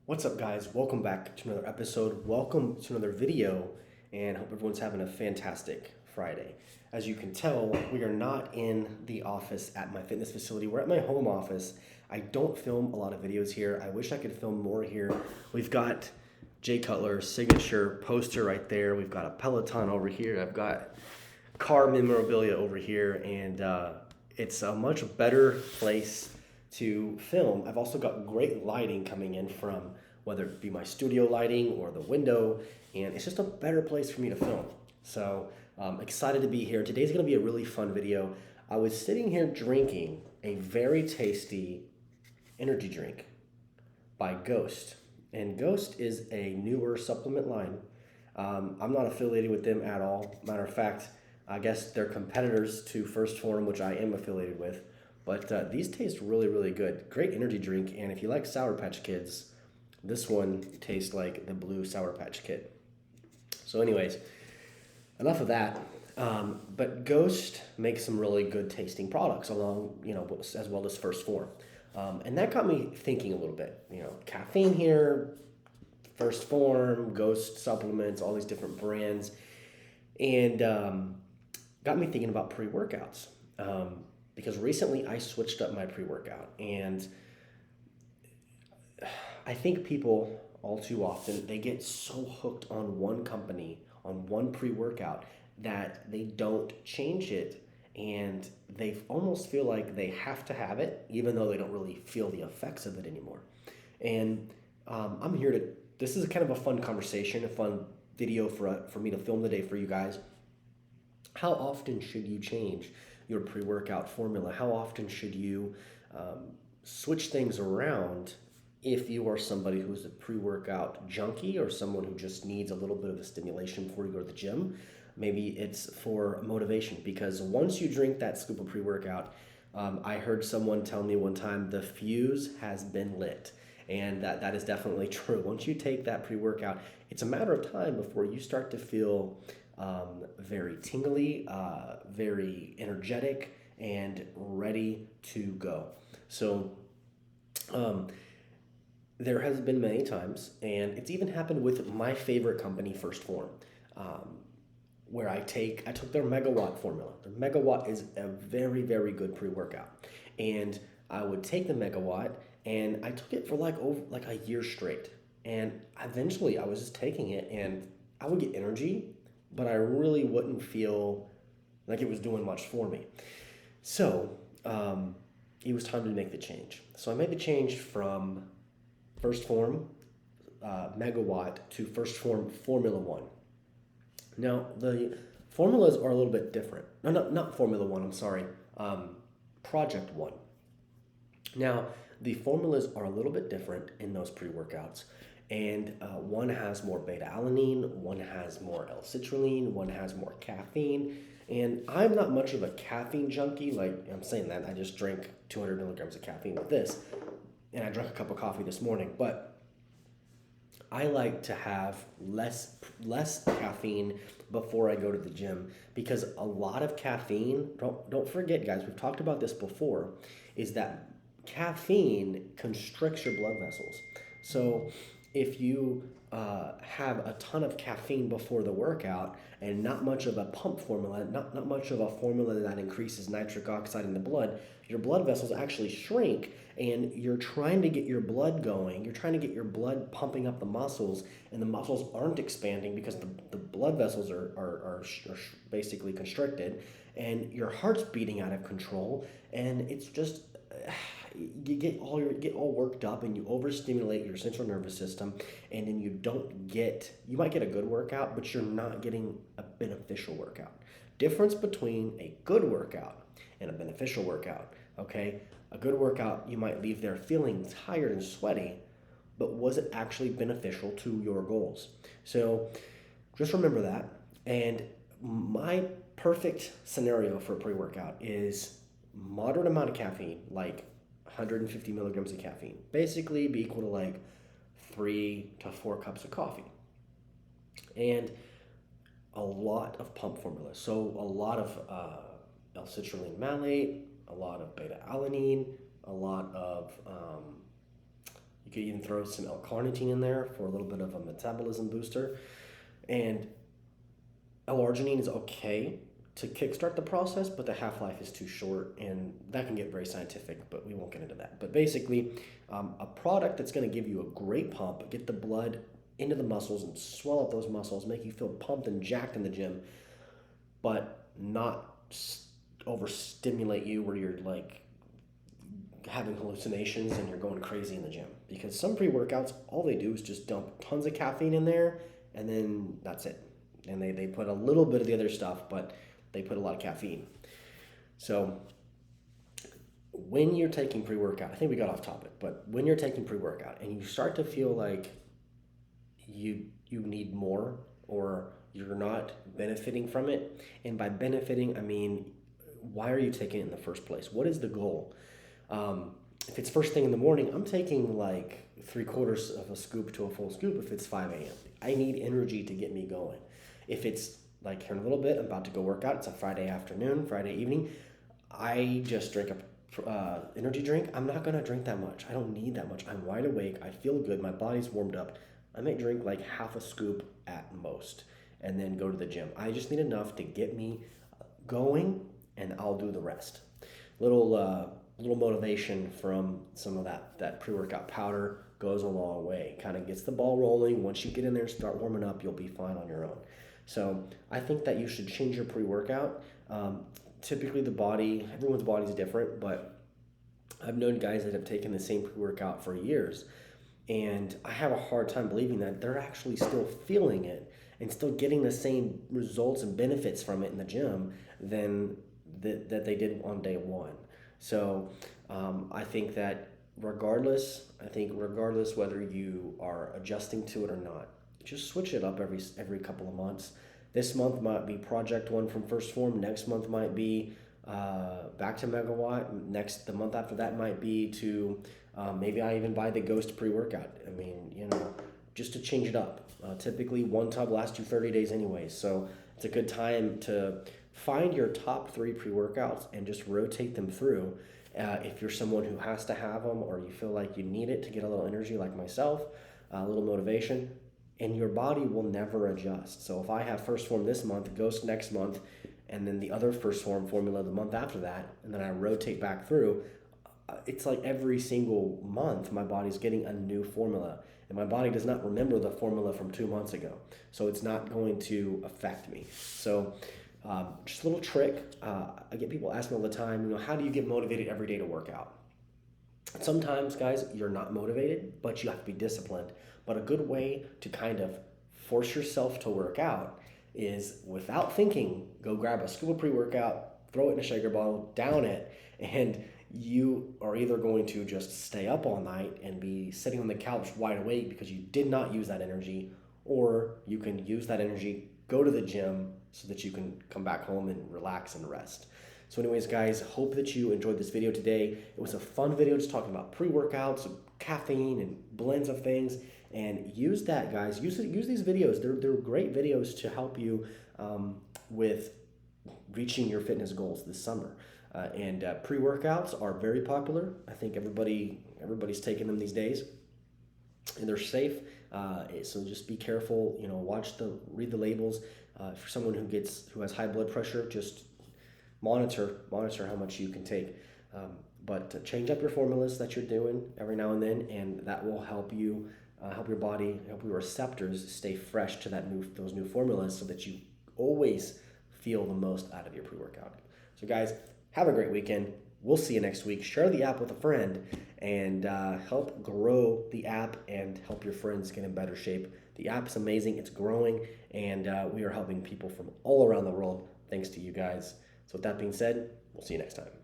What's up, guys? Welcome back to another episode. Welcome to another video, and hope everyone's having a fantastic Friday. As you can tell, we are not in the office at my fitness facility. We're at my home office. I don't film a lot of videos here. I wish I could film more here. We've got Jay Cutler's signature poster right there. We've got a Peloton over here. I've got car memorabilia over here, and it's a much better place to film. I've also got great lighting coming in from whether it be my studio lighting or the window, and it's just a better place for me to film. So excited to be here. Today's gonna be a really fun video. I was sitting here drinking a very tasty energy drink by Ghost. And Ghost is a newer supplement line. I'm not affiliated with them at all. Matter of fact, I guess they're competitors to First Form, which I am affiliated with. But these taste really, really good. Great energy drink. And if you like Sour Patch Kids, this one tastes like the blue Sour Patch Kid. So anyways, enough of that. But Ghost makes some really good tasting products along, as well as First Form. And that got me thinking a little bit. Caffeine here, First Form, Ghost supplements, all these different brands. And got me thinking about pre-workouts. Because recently I switched up my pre-workout, and I think people all too often, they get so hooked on one company, on one pre-workout, that they don't change it, and they almost feel like they have to have it even though they don't really feel the effects of it anymore. And I'm here to, this is kind of a fun conversation, a fun video for me to film today for you guys. How often should you change your pre-workout formula? How often should you switch things around if you are somebody who's a pre-workout junkie or someone who just needs a little bit of a stimulation before you go to the gym? Maybe it's for motivation, because once you drink that scoop of pre-workout, I heard someone tell me one time the fuse has been lit. And that is definitely true. Once you take that pre-workout, it's a matter of time before you start to feel very tingly, very energetic, and ready to go. So there has been many times, and it's even happened with my favorite company, First Form, where I took their Megawatt formula. Their Megawatt is a very, very good pre-workout, and I would take the Megawatt, and I took it for like a year straight, and eventually I was just taking it, and I would get energy, but I really wouldn't feel like it was doing much for me. So it was time to make the change. So I made the change from First Form Megawatt to First Form Formula One. Now the formulas are a little bit different. No, not Formula One. I'm sorry, Project One. Now the formulas are a little bit different in those pre-workouts. And one has more beta alanine, one has more L-citrulline, one has more caffeine. And I'm not much of a caffeine junkie. Like, I'm saying that, I just drink 200 milligrams of caffeine with this. And I drank a cup of coffee this morning. But I like to have less caffeine before I go to the gym, because a lot of caffeine, don't forget, guys, we've talked about this before, is that caffeine constricts your blood vessels. So if you have a ton of caffeine before the workout and not much of a pump formula, not much of a formula that increases nitric oxide in the blood, your blood vessels actually shrink, and you're trying to get your blood going. You're trying to get your blood pumping up the muscles, and the muscles aren't expanding because the blood vessels are basically constricted, and your heart's beating out of control, and it's just you get all worked up, and you overstimulate your central nervous system, and then you might get a good workout, but you're not getting a beneficial workout. Difference between a good workout and a beneficial workout. Okay, a good workout, you might leave there feeling tired and sweaty, but was it actually beneficial to your goals? So just remember that. And my perfect scenario for a pre-workout is moderate amount of caffeine, like 150 milligrams of caffeine, basically be equal to like 3 to 4 cups of coffee, and a lot of pump formulas. So a lot of L-citrulline malate, a lot of beta alanine, a lot of could even throw some L-carnitine in there for a little bit of a metabolism booster. And L-arginine is okay to kickstart the process, but the half-life is too short, and that can get very scientific, but we won't get into that. But basically, a product that's going to give you a great pump, get the blood into the muscles and swell up those muscles, make you feel pumped and jacked in the gym, but not overstimulate you where you're like having hallucinations and you're going crazy in the gym. Because some pre-workouts, all they do is just dump tons of caffeine in there, and then that's it. And they put a little bit of the other stuff, but they put a lot of caffeine. So when you're taking pre-workout, I think we got off topic, but when you're taking pre-workout and you start to feel like you need more, or you're not benefiting from it, and by benefiting I mean, why are you taking it in the first place? What is the goal? If it's first thing in the morning, I'm taking like 3/4 of a scoop to a full scoop. If it's 5 a.m., I need energy to get me going. If it's like here in a little bit, I'm about to go work out, it's a Friday afternoon, Friday evening, I just drink a energy drink. I'm not gonna drink that much. I don't need that much. I'm wide awake, I feel good, my body's warmed up. I might drink like half a scoop at most and then go to the gym. I just need enough to get me going, and I'll do the rest. Little motivation from some of that pre-workout powder goes a long way. Kind of gets the ball rolling. Once you get in there and start warming up, you'll be fine on your own. So I think that you should change your pre-workout. Typically everyone's body is different, but I've known guys that have taken the same pre-workout for years, and I have a hard time believing that they're actually still feeling it and still getting the same results and benefits from it in the gym than that they did on day one. So I think that regardless whether you are adjusting to it or not, just switch it up every couple of months. This month might be Project One from First Form. Next month might be back to Megawatt. The month after that might be to maybe I even buy the Ghost pre-workout. I mean, just to change it up. Typically, one tub lasts you 30 days anyways, so it's a good time to find your top 3 pre-workouts and just rotate them through. If you're someone who has to have them, or you feel like you need it to get a little energy like myself, a little motivation, and your body will never adjust. So if I have First Form this month, Ghost next month, and then the other First Form formula the month after that, and then I rotate back through, it's like every single month my body's getting a new formula, and my body does not remember the formula from 2 months ago, so it's not going to affect me. So just a little trick. I get people asking all the time, how do you get motivated every day to work out? Sometimes, guys, you're not motivated, but you have to be disciplined. But a good way to kind of force yourself to work out is, without thinking, go grab a scoop of pre-workout, throw it in a shaker bottle, down it, and you are either going to just stay up all night and be sitting on the couch wide awake because you did not use that energy, or you can use that energy, go to the gym so that you can come back home and relax and rest. So anyways, guys, hope that you enjoyed this video today. It was a fun video just talking about pre-workouts, caffeine, and blends of things. And use that, guys. Use these videos. They're great videos to help you with reaching your fitness goals this summer. And pre-workouts are very popular. I think everybody's taking them these days, and they're safe. So just be careful. Read the labels. For someone who has high blood pressure, just monitor how much you can take. But change up your formulas that you're doing every now and then, and that will help you, help your body, help your receptors stay fresh to those new formulas, so that you always feel the most out of your pre-workout. So guys, have a great weekend. We'll see you next week. Share the app with a friend, and help grow the app and help your friends get in better shape. The app's amazing. It's growing, and we are helping people from all around the world thanks to you guys. So with that being said, we'll see you next time.